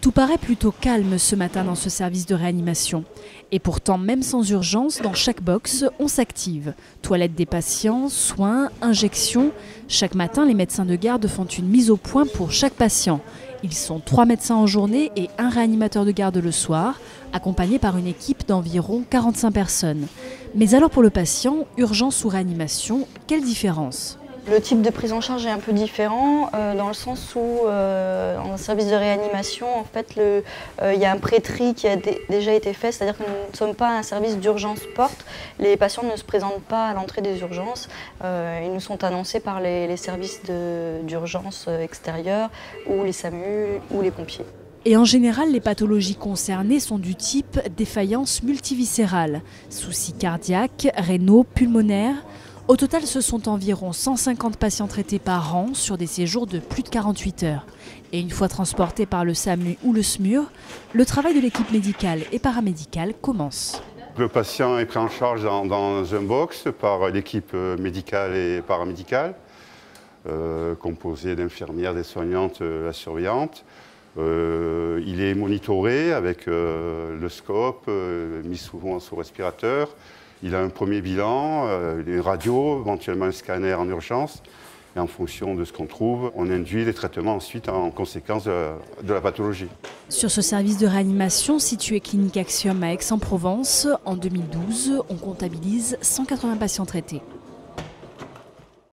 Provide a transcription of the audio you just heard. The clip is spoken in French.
Tout paraît plutôt calme ce matin dans ce service de réanimation. Et pourtant, même sans urgence, dans chaque box, on s'active. Toilette des patients, soins, injections. Chaque matin, les médecins de garde font une mise au point pour chaque patient. Ils sont 3 médecins en journée et 1 réanimateur de garde le soir, accompagnés par une équipe d'environ 45 personnes. Mais alors pour le patient, urgence ou réanimation, quelle différence ? Le type de prise en charge est un peu différent dans le sens où en service de réanimation, en fait, il y a un pré-tri qui a déjà été fait, c'est-à-dire que nous ne sommes pas un service d'urgence porte. Les patients ne se présentent pas à l'entrée des urgences. Ils nous sont annoncés par les services d'urgence extérieure ou les SAMU ou les pompiers. Et en général, les pathologies concernées sont du type défaillance multiviscérale, soucis cardiaques, rénaux, pulmonaires. Au total, ce sont environ 150 patients traités par an sur des séjours de plus de 48 heures. Et une fois transportés par le SAMU ou le SMUR, le travail de l'équipe médicale et paramédicale commence. Le patient est pris en charge dans un box par l'équipe médicale et paramédicale, composée d'infirmières, des soignantes, la surveillante. Il est monitoré avec le scope, mis souvent sous respirateur. Il a un premier bilan, une radio, éventuellement un scanner en urgence. Et en fonction de ce qu'on trouve, on induit les traitements ensuite en conséquence de la pathologie. Sur ce service de réanimation situé Clinique Axiom à Aix-en-Provence, en 2012, on comptabilise 180 patients traités.